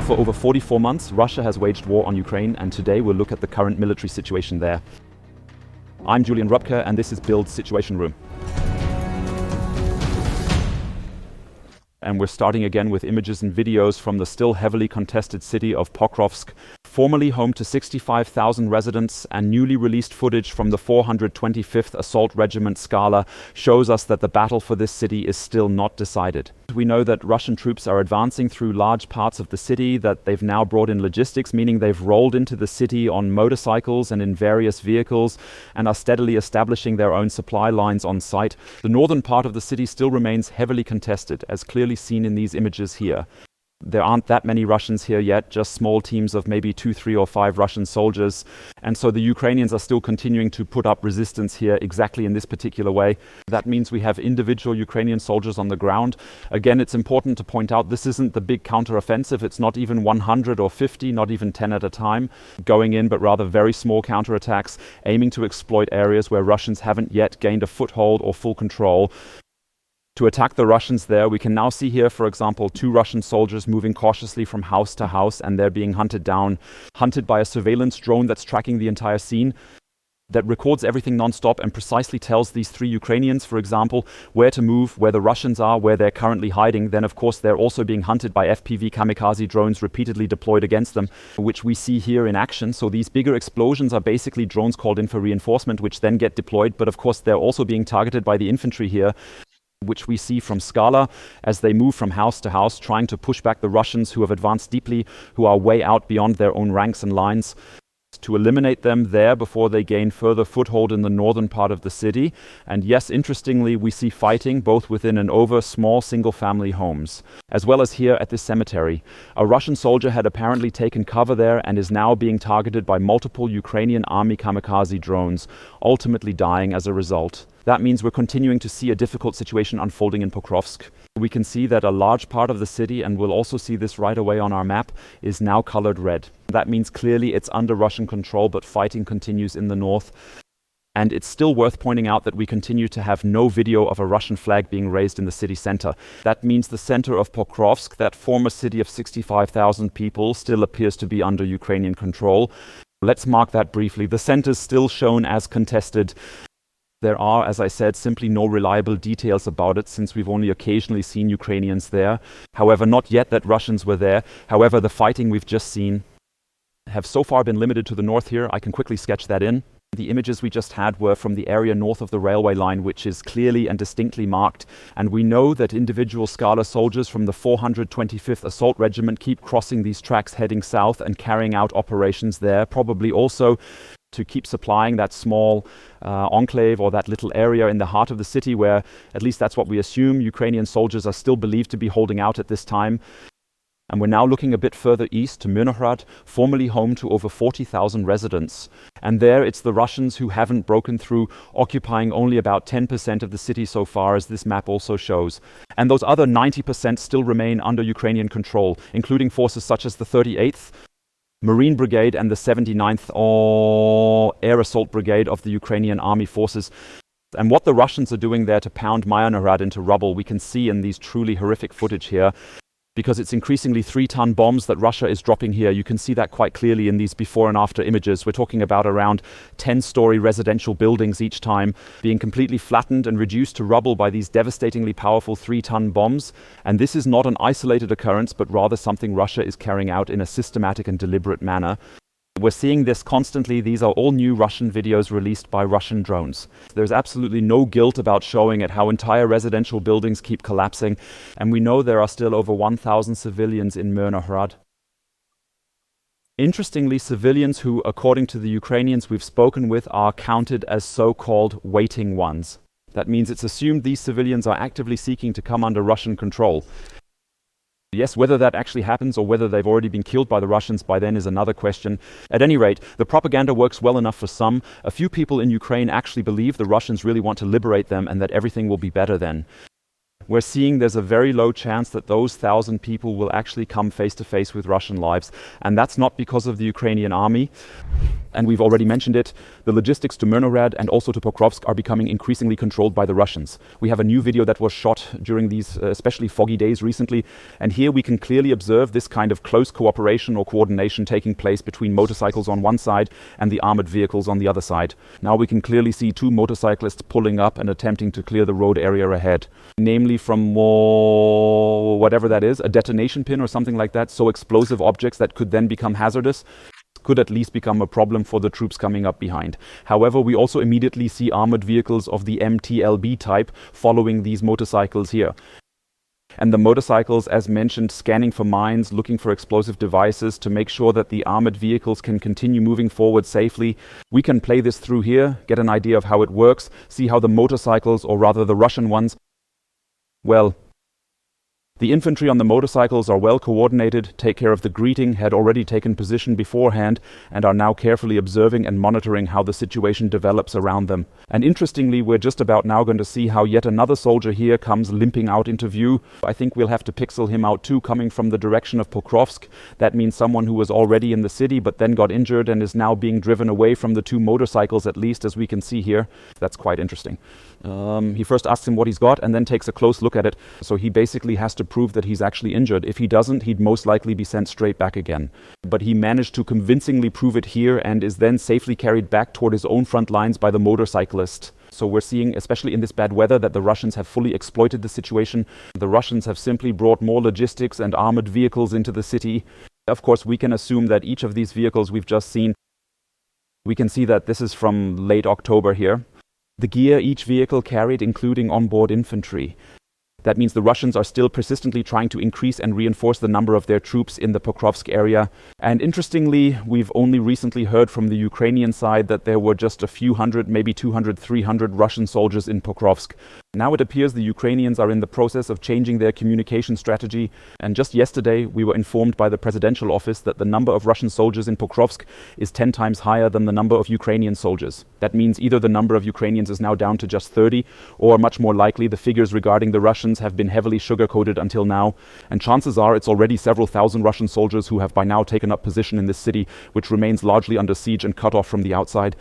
For over 44 months, Russia has waged war on Ukraine, and today we'll look at the current military situation there. I'm Julian Rupke, and this is BILD's Situation Room. And we're starting again with images and videos from the still heavily contested city of Pokrovsk, formerly home to 65,000 residents, and newly released footage from the 425th Assault Regiment Skala shows us that the battle for this city is still not decided. We know that Russian troops are advancing through large parts of the city, that they've now brought in logistics, meaning they've rolled into the city on motorcycles and in various vehicles and are steadily establishing their own supply lines on site. The northern part of the city still remains heavily contested, as clearly seen in these images here. There aren't that many Russians here yet, just small teams of maybe 2, 3 or 5 Russian soldiers. And so the Ukrainians are still continuing to put up resistance here exactly in this particular way. That means we have individual Ukrainian soldiers on the ground. Again, it's important to point out this isn't the big counteroffensive. It's not even 100 or 50, not even 10 at a time going in, but rather very small counterattacks aiming to exploit areas where Russians haven't yet gained a foothold or full control. To attack the Russians there, we can now see here, for example, 2 Russian soldiers moving cautiously from house to house, and they're being hunted down, hunted by a surveillance drone that's tracking the entire scene, that records everything non-stop and precisely tells these 3 Ukrainians, for example, where to move, where the Russians are, where they're currently hiding. Then, of course, they're also being hunted by FPV kamikaze drones repeatedly deployed against them, which we see here in action. So these bigger explosions are basically drones called in for reinforcement, which then get deployed. But, of course, they're also being targeted by the infantry here, which we see from Skala as they move from house to house, trying to push back the Russians who have advanced deeply, who are way out beyond their own ranks and lines, to eliminate them there before they gain further foothold in the northern part of the city. And yes, interestingly, we see fighting both within and over small single-family homes, as well as here at this cemetery. A Russian soldier had apparently taken cover there and is now being targeted by multiple Ukrainian army kamikaze drones, ultimately dying as a result. That means we're continuing to see a difficult situation unfolding in Pokrovsk. We can see that a large part of the city, and we'll also see this right away on our map, is now colored red. That means clearly it's under Russian control, but fighting continues in the north. And it's still worth pointing out that we continue to have no video of a Russian flag being raised in the city center. That means the center of Pokrovsk, that former city of 65,000 people, still appears to be under Ukrainian control. Let's mark that briefly. The center is still shown as contested. There are, as I said, simply no reliable details about it, since we've only occasionally seen Ukrainians there. However, not yet that Russians were there. However, the fighting we've just seen have so far been limited to the north here. I can quickly sketch that in. The images we just had were from the area north of the railway line, which is clearly and distinctly marked. And we know that individual Skala soldiers from the 425th Assault Regiment keep crossing these tracks heading south and carrying out operations there, probably also to keep supplying that small enclave or that little area in the heart of the city where, at least that's what we assume, Ukrainian soldiers are still believed to be holding out at this time. And we're now looking a bit further east to Myrnohrad, formerly home to over 40,000 residents. And there it's the Russians who haven't broken through, occupying only about 10% of the city so far, as this map also shows. And those other 90% still remain under Ukrainian control, including forces such as the 38th Marine Brigade and the 79th Air Assault Brigade of the Ukrainian Army Forces. And what the Russians are doing there to pound Myrnohrad into rubble, we can see in these truly horrific footage here, because it's increasingly 3-ton bombs that Russia is dropping here. You can see that quite clearly in these before and after images. We're talking about around 10-story residential buildings each time being completely flattened and reduced to rubble by these devastatingly powerful 3-ton bombs. And this is not an isolated occurrence, but rather something Russia is carrying out in a systematic and deliberate manner. We're seeing this constantly. These are all new Russian videos released by Russian drones. There's absolutely no guilt about showing it, how entire residential buildings keep collapsing. And we know there are still over 1,000 civilians in Myrnohrad. Interestingly, civilians who, according to the Ukrainians we've spoken with, are counted as so-called waiting ones. That means it's assumed these civilians are actively seeking to come under Russian control. Yes, whether that actually happens or whether they've already been killed by the Russians by then is another question. At any rate, the propaganda works well enough for some. A few people in Ukraine actually believe the Russians really want to liberate them and that everything will be better then. we're seeing there's a very low chance that those 1,000 people will actually come face to face with Russian lives. And that's not because of the Ukrainian army. And we've already mentioned it, the logistics to Myrnorad and also to Pokrovsk are becoming increasingly controlled by the Russians. We have a new video that was shot during these especially foggy days recently, and here we can clearly observe this kind of close cooperation or coordination taking place between motorcycles on one side and the armored vehicles on the other side. Now we can clearly see two motorcyclists pulling up and attempting to clear the road area ahead, namely from whatever that is, a detonation pin or something like that, so explosive objects that could then become hazardous could at least become a problem for the troops coming up behind. However, we also immediately see armored vehicles of the MTLB type following these motorcycles here. And the motorcycles, as mentioned, scanning for mines, looking for explosive devices to make sure that the armored vehicles can continue moving forward safely. We can play this through here, get an idea of how it works, see how the motorcycles, or rather the Russian ones, well, the infantry on the motorcycles are well coordinated, take care of the greeting, had already taken position beforehand, and are now carefully observing and monitoring how the situation develops around them. And interestingly, we're just about now going to see how yet another soldier here comes limping out into view. I think we'll have to pixel him out too, coming from the direction of Pokrovsk. That means someone who was already in the city but then got injured and is now being driven away from the two motorcycles, at least as we can see here. That's quite interesting. He first asks him what he's got and then takes a close look at it. So he basically has to prove that he's actually injured. If he doesn't, he'd most likely be sent straight back again. But he managed to convincingly prove it here and is then safely carried back toward his own front lines by the motorcyclist. So we're seeing, especially in this bad weather, that the Russians have fully exploited the situation. The Russians have simply brought more logistics and armored vehicles into the city. Of course, we can assume that each of these vehicles we've just seen, we can see that this is from late October here. The gear each vehicle carried, including onboard infantry. That means the Russians are still persistently trying to increase and reinforce the number of their troops in the Pokrovsk area. And interestingly, we've only recently heard from the Ukrainian side that there were just a few hundred, maybe 200, 300 Russian soldiers in Pokrovsk. Now it appears the Ukrainians are in the process of changing their communication strategy. And just yesterday, we were informed by the presidential office that the number of Russian soldiers in Pokrovsk is 10 times higher than the number of Ukrainian soldiers. That means either the number of Ukrainians is now down to just 30, or much more likely the figures regarding the Russians have been heavily sugar-coated until now. And chances are it's already several thousand Russian soldiers who have by now taken up position in this city, which remains largely under siege and cut off from the outside.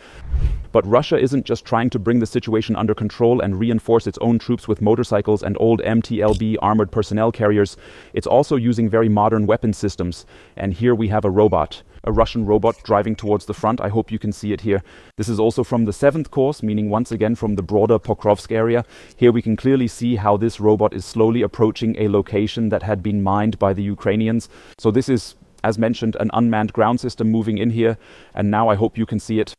But Russia isn't just trying to bring the situation under control and reinforce its own troops with motorcycles and old MTLB armored personnel carriers. It's also using very modern weapon systems. And here we have a robot. A Russian robot driving towards the front. I hope you can see it here. This is also from the 7th course, meaning once again from the broader Pokrovsk area. Here we can clearly see how this robot is slowly approaching a location that had been mined by the Ukrainians. So this is, as mentioned, an unmanned ground system moving in here. And now I hope you can see it.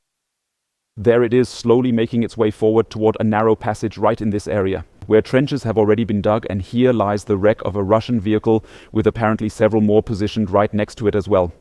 There it is, slowly making its way forward toward a narrow passage right in this area, where trenches have already been dug, and here lies the wreck of a Russian vehicle with apparently several more positioned right next to it as well.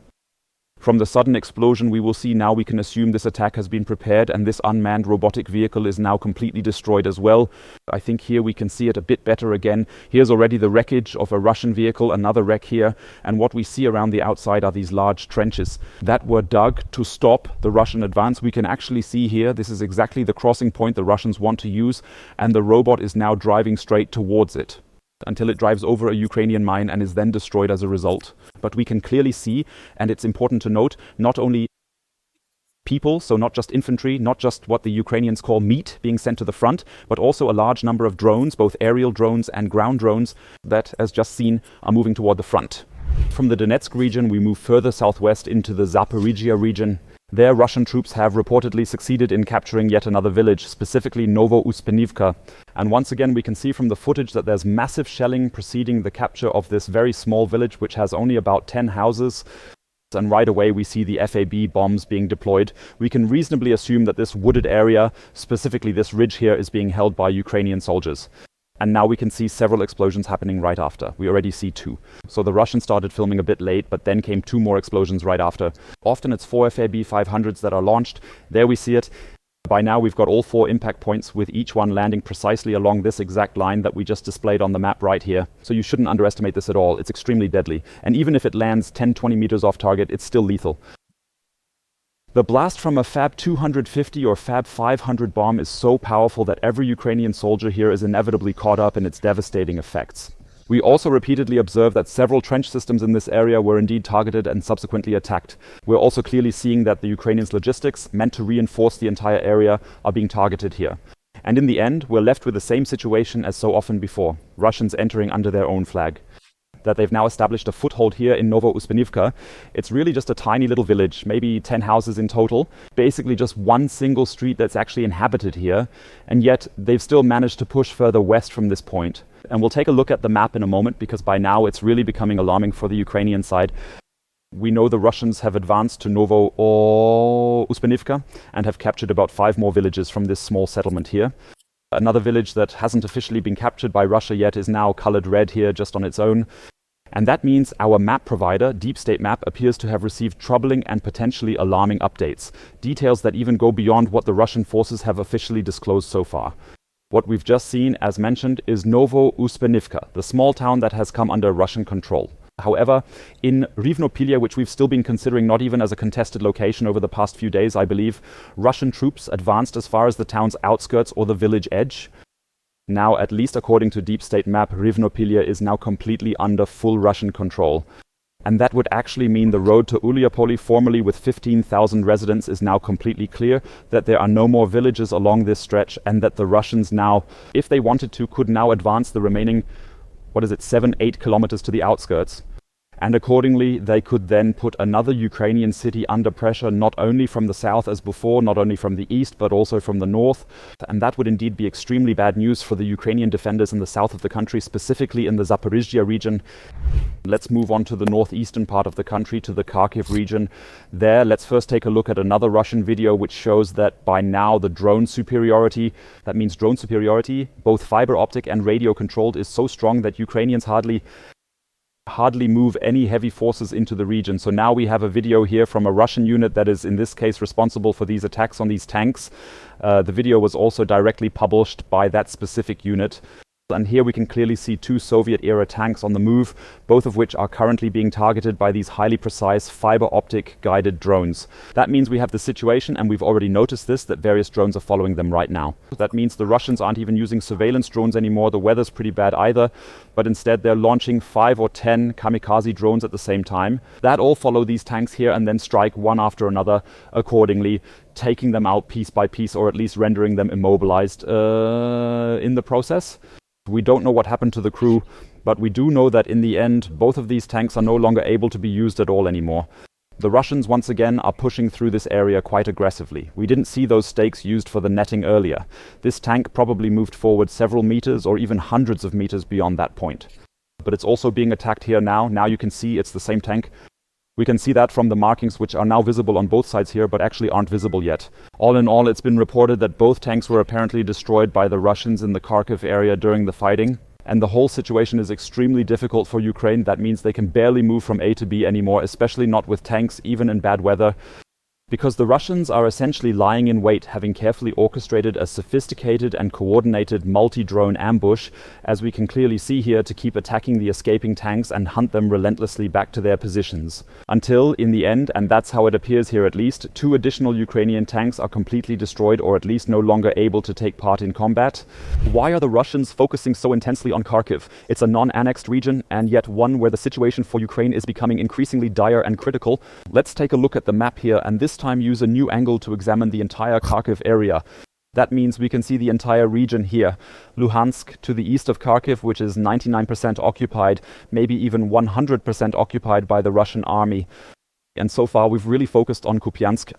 From the sudden explosion we will see now, we can assume this attack has been prepared and this unmanned robotic vehicle is now completely destroyed as well. I think here we can see it a bit better again. Here's already the wreckage of a Russian vehicle, another wreck here, and what we see around the outside are these large trenches that were dug to stop the Russian advance. We can actually see here, this is exactly the crossing point the Russians want to use, and the robot is now driving straight towards it until it drives over a Ukrainian mine and is then destroyed as a result. But we can clearly see, and it's important to note, not only people, so not just infantry, not just what the Ukrainians call meat being sent to the front, but also a large number of drones, both aerial drones and ground drones, that, as just seen, are moving toward the front. From the Donetsk region, we move further southwest into the Zaporizhia region. There, Russian troops have reportedly succeeded in capturing yet another village, specifically Novo-Uspenivka. And once again, we can see from the footage that there's massive shelling preceding the capture of this very small village, which has only about 10 houses. And right away, we see the FAB bombs being deployed. We can reasonably assume that this wooded area, specifically this ridge here, is being held by Ukrainian soldiers. And now we can see several explosions happening right after. We already see 2. So the Russians started filming a bit late, but then came 2 more explosions right after. Often it's 4 FAB 500s that are launched. There we see it. By now we've got all 4 impact points, with each one landing precisely along this exact line that we just displayed on the map right here. So you shouldn't underestimate this at all. It's extremely deadly. And even if it lands 10-20 meters off target, it's still lethal. The blast from a Fab 250 or Fab 500 bomb is so powerful that every Ukrainian soldier here is inevitably caught up in its devastating effects. We also repeatedly observed that several trench systems in this area were indeed targeted and subsequently attacked. We're also clearly seeing that the Ukrainians' logistics, meant to reinforce the entire area, are being targeted here. And in the end, we're left with the same situation as so often before, Russians entering under their own flag. That they've now established a foothold here in Novo-Uspenivka. It's really just a tiny little village, maybe 10 houses in total, basically just one single street that's actually inhabited here, and yet they've still managed to push further west from this point. And we'll take a look at the map in a moment, because by now it's really becoming alarming for the Ukrainian side. We know the Russians have advanced to Novo-Uspenivka and have captured about 5 more villages from this small settlement here. Another village that hasn't officially been captured by Russia yet is now colored red here just on its own. And that means our map provider, Deep State Map, appears to have received troubling and potentially alarming updates. Details that even go beyond what the Russian forces have officially disclosed so far. What we've just seen, as mentioned, is Novo-Uspenivka, the small town that has come under Russian control. However, in Rivnopilye, which we've still been considering not even as a contested location over the past few days, I believe, Russian troops advanced as far as the town's outskirts or the village edge. Now, at least according to Deep State Map, Rivnopilye is now completely under full Russian control. And that would actually mean the road to Uliapoli, formerly with 15,000 residents, is now completely clear, that there are no more villages along this stretch, and that the Russians now, if they wanted to, could now advance the remaining 7-8 kilometers to the outskirts. And accordingly, they could then put another Ukrainian city under pressure, not only from the south as before, not only from the east, but also from the north. And that would indeed be extremely bad news for the Ukrainian defenders in the south of the country, specifically in the Zaporizhzhia region. Let's move on to the northeastern part of the country, to the Kharkiv region. There, let's first take a look at another Russian video which shows that by now the drone superiority, that means drone superiority, both fiber optic and radio controlled, is so strong that Ukrainians hardly move any heavy forces into the region. So now we have a video here from a Russian unit that is in this case responsible for these attacks on these tanks. The video was also directly published by that specific unit. And here we can clearly see 2 Soviet-era tanks on the move, both of which are currently being targeted by these highly precise fiber-optic guided drones. That means we have the situation, and we've already noticed this, that various drones are following them right now. That means the Russians aren't even using surveillance drones anymore, the weather's pretty bad either, but instead they're launching 5 or 10 kamikaze drones at the same time. That all follow these tanks here and then strike one after another accordingly, taking them out piece by piece, or at least rendering them immobilized in the process. We don't know what happened to the crew, but we do know that in the end, both of these tanks are no longer able to be used at all anymore. The Russians, once again, are pushing through this area quite aggressively. We didn't see those stakes used for the netting earlier. This tank probably moved forward several meters or even hundreds of meters beyond that point. But it's also being attacked here now. Now you can see it's the same tank. We can see that from the markings, which are now visible on both sides here, but actually aren't visible yet. All in all, it's been reported that both tanks were apparently destroyed by the Russians in the Kharkiv area during the fighting. And the whole situation is extremely difficult for Ukraine. That means they can barely move from A to B anymore, especially not with tanks, even in bad weather. Because the Russians are essentially lying in wait, having carefully orchestrated a sophisticated and coordinated multi-drone ambush, as we can clearly see here, to keep attacking the escaping tanks and hunt them relentlessly back to their positions. Until, in the end, and that's how it appears here at least, 2 additional Ukrainian tanks are completely destroyed, or at least no longer able to take part in combat. Why are the Russians focusing so intensely on Kharkiv? It's a non-annexed region, and yet one where the situation for Ukraine is becoming increasingly dire and critical. Let's take a look at the map here, and this time use a new angle to examine the entire Kharkiv area. That means we can see the entire region here. Luhansk to the east of Kharkiv, which is 99% occupied, maybe even 100% occupied by the Russian army. And so far we've really focused on Kupiansk.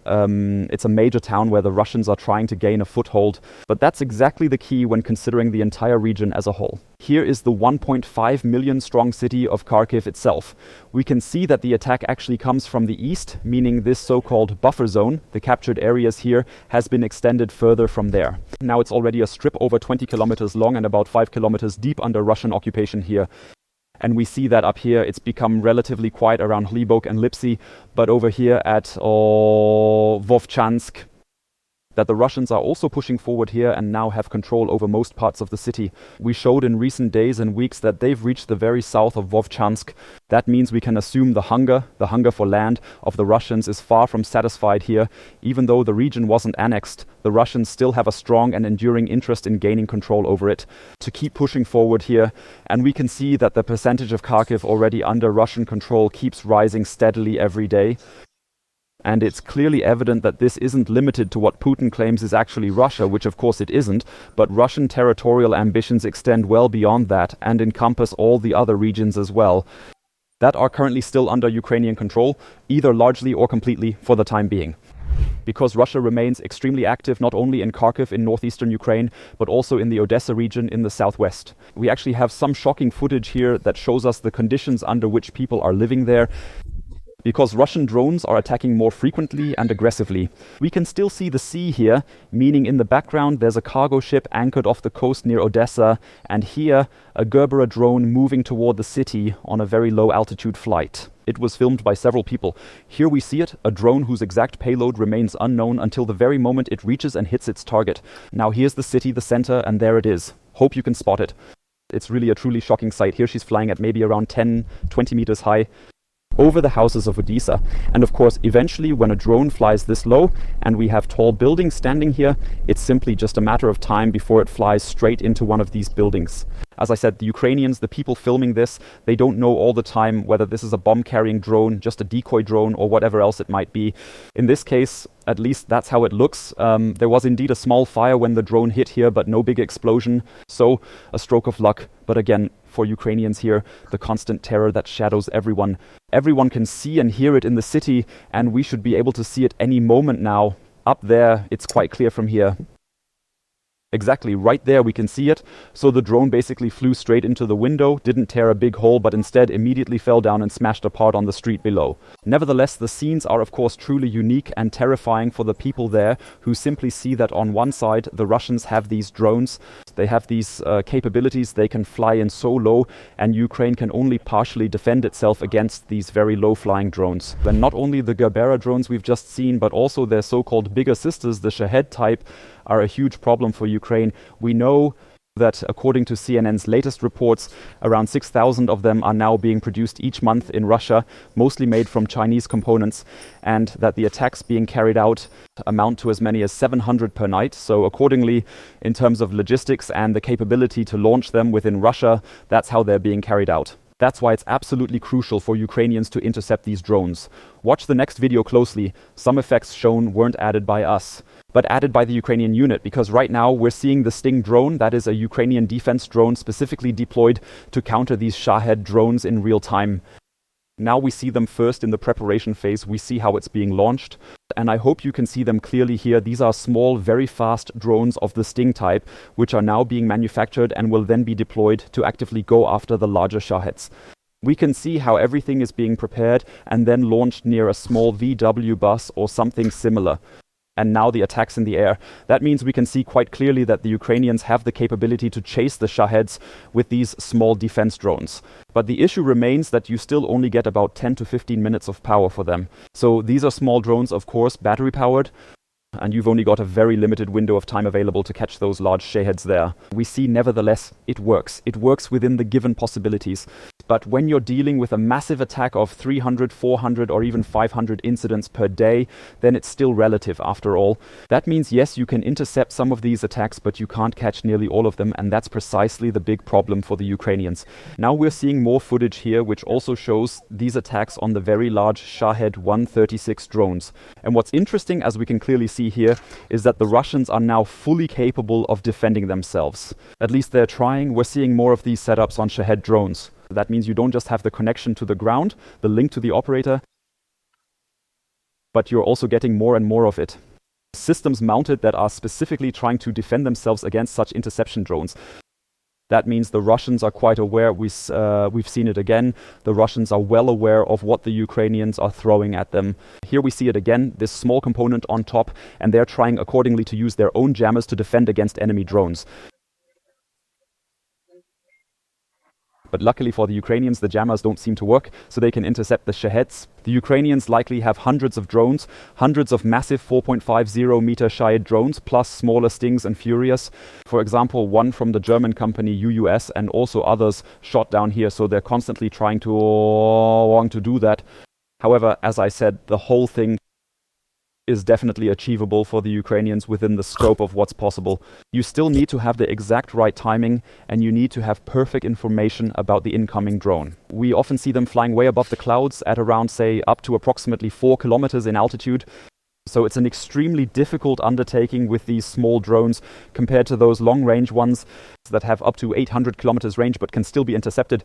It's a major town where the Russians are trying to gain a foothold, but that's exactly the key when considering the entire region as a whole. Here is the 1.5 million strong city of Kharkiv itself. We can see that the attack actually comes from the east, meaning this so-called buffer zone, the captured areas here, has been extended further from there. Now it's already a strip over 20 kilometers long and about 5 kilometers deep under Russian occupation here. And we see that up here, it's become relatively quiet around Hlibok and Lipsy, but over here at Vovchansk, that the Russians are also pushing forward here and now have control over most parts of the city. We showed in recent days and weeks that they've reached the very south of Vovchansk. That means we can assume the hunger for land of the Russians is far from satisfied here. Even though the region wasn't annexed, the Russians still have a strong and enduring interest in gaining control over it, to keep pushing forward here. And we can see that the percentage of Kharkiv already under Russian control keeps rising steadily every day. And it's clearly evident that this isn't limited to what Putin claims is actually Russia, which of course it isn't, but Russian territorial ambitions extend well beyond that and encompass all the other regions as well, that are currently still under Ukrainian control, either largely or completely for the time being. Because Russia remains extremely active not only in Kharkiv in northeastern Ukraine, but also in the Odessa region in the southwest. We actually have some shocking footage here that shows us the conditions under which people are living there, because Russian drones are attacking more frequently and aggressively. We can still see the sea here, meaning in the background there's a cargo ship anchored off the coast near Odessa, and here a Gerbera drone moving toward the city on a very low altitude flight. It was filmed by several people. Here we see it, a drone whose exact payload remains unknown until the very moment it reaches and hits its target. Now here's the city, the center, and there it is. Hope you can spot it. It's really a truly shocking sight. Here she's flying at maybe around 10-20 meters high over the houses of Odessa. And of course, eventually when a drone flies this low and we have tall buildings standing here, it's simply just a matter of time before it flies straight into one of these buildings. As I said, the Ukrainians, the people filming this, they don't know all the time whether this is a bomb-carrying drone, just a decoy drone, or whatever else it might be. In this case, at least that's how it looks. There was indeed a small fire when the drone hit here, but no big explosion. So, a stroke of luck. But again, for Ukrainians here, the constant terror that shadows everyone. Everyone can see and hear it in the city, and we should be able to see it any moment now. Up there, it's quite clear from here. Exactly, right there we can see it. So the drone basically flew straight into the window, didn't tear a big hole, but instead immediately fell down and smashed apart on the street below. Nevertheless, the scenes are of course truly unique and terrifying for the people there, who simply see that on one side the Russians have these drones, they have these capabilities, they can fly in so low, and Ukraine can only partially defend itself against these very low-flying drones. Then not only the Gerbera drones we've just seen, but also their so-called bigger sisters, the Shahed type, are a huge problem for Ukraine. We know that according to CNN's latest reports, around 6,000 of them are now being produced each month in Russia, mostly made from Chinese components, and that the attacks being carried out amount to as many as 700 per night. So accordingly, in terms of logistics and the capability to launch them within Russia, that's how they're being carried out. That's why it's absolutely crucial for Ukrainians to intercept these drones. Watch the next video closely. Some effects shown weren't added by us, but added by the Ukrainian unit, because right now we're seeing the Sting drone, that is a Ukrainian defense drone specifically deployed to counter these Shahed drones in real time. Now we see them first in the preparation phase, we see how it's being launched, and I hope you can see them clearly here. These are small, very fast drones of the Sting type, which are now being manufactured and will then be deployed to actively go after the larger Shaheds. We can see how everything is being prepared and then launched near a small VW bus or something similar. And now the attacks in the air. That means we can see quite clearly that the Ukrainians have the capability to chase the Shaheds with these small defense drones. But the issue remains that you still only get about 10 to 15 minutes of power for them. So these are small drones, of course, battery powered, and you've only got a very limited window of time available to catch those large Shaheds there. We see, nevertheless, it works. It works within the given possibilities. But when you're dealing with a massive attack of 300, 400, or even 500 incidents per day, then it's still relative after all. That means, yes, you can intercept some of these attacks, but you can't catch nearly all of them, and that's precisely the big problem for the Ukrainians. Now we're seeing more footage here, which also shows these attacks on the very large Shahed 136 drones. And what's interesting, as we can clearly see here, is that the Russians are now fully capable of defending themselves. At least they're trying. We're seeing more of these setups on Shahed drones. That means you don't just have the connection to the ground, the link to the operator, but you're also getting more and more of it. Systems mounted that are specifically trying to defend themselves against such interception drones. That means the Russians are quite aware. We've seen it again. The Russians are well aware of what the Ukrainians are throwing at them. Here we see it again, this small component on top, and they're trying accordingly to use their own jammers to defend against enemy drones. But luckily for the Ukrainians, the jammers don't seem to work, so they can intercept the Shaheds. The Ukrainians likely have hundreds of drones, hundreds of massive 4.50-meter Shahed drones, plus smaller Stings and Furious. For example, one from the German company UUS, and also others shot down here, so they're constantly trying to do that. However, as I said, the whole thing is definitely achievable for the Ukrainians within the scope of what's possible. You still need to have the exact right timing, and you need to have perfect information about the incoming drone. We often see them flying way above the clouds at around, say, up to approximately 4 kilometers in altitude. So it's an extremely difficult undertaking with these small drones compared to those long-range ones that have up to 800 kilometers range but can still be intercepted.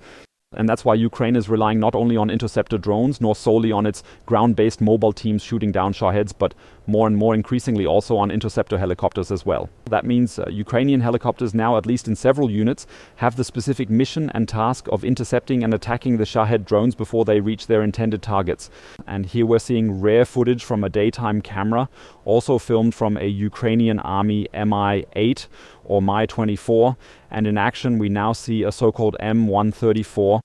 And that's why Ukraine is relying not only on interceptor drones, nor solely on its ground-based mobile teams shooting down Shaheds, but more and more increasingly also on interceptor helicopters as well. That means Ukrainian helicopters now, at least in several units, have the specific mission and task of intercepting and attacking the Shahed drones before they reach their intended targets. And here we're seeing rare footage from a daytime camera, also filmed from a Ukrainian Army Mi-8 or Mi-24, and in action we now see a so-called M134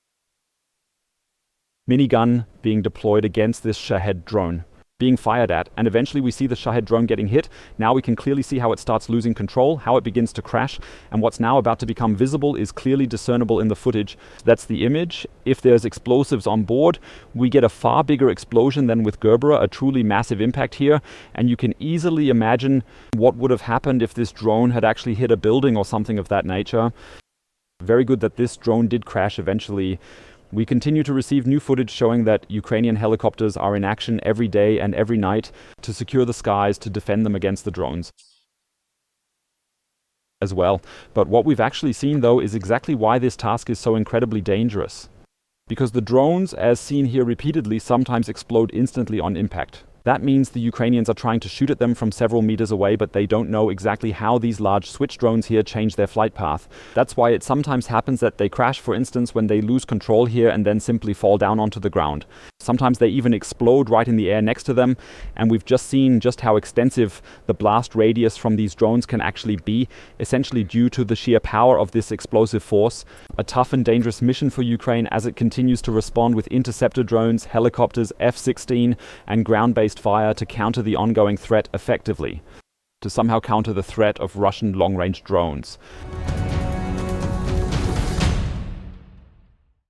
minigun being deployed against this Shahed drone, being fired at, and eventually we see the Shahed drone getting hit. Now we can clearly see how it starts losing control, how it begins to crash, and what's now about to become visible is clearly discernible in the footage. That's the image. If there's explosives on board, we get a far bigger explosion than with Gerbera, a truly massive impact here, and you can easily imagine what would have happened if this drone had actually hit a building or something of that nature. Very good that this drone did crash eventually. We continue to receive new footage showing that Ukrainian helicopters are in action every day and every night to secure the skies, to defend them against the drones as well. But what we've actually seen, though, is exactly why this task is so incredibly dangerous. Because the drones, as seen here repeatedly, sometimes explode instantly on impact. That means the Ukrainians are trying to shoot at them from several meters away, but they don't know exactly how these large switch drones here change their flight path. That's why it sometimes happens that they crash, for instance, when they lose control here and then simply fall down onto the ground. Sometimes they even explode right in the air next to them, and we've just seen just how extensive the blast radius from these drones can actually be, essentially due to the sheer power of this explosive force. A tough and dangerous mission for Ukraine as it continues to respond with interceptor drones, helicopters, F-16 and ground-based fire to counter the ongoing threat effectively, to somehow counter the threat of Russian long-range drones.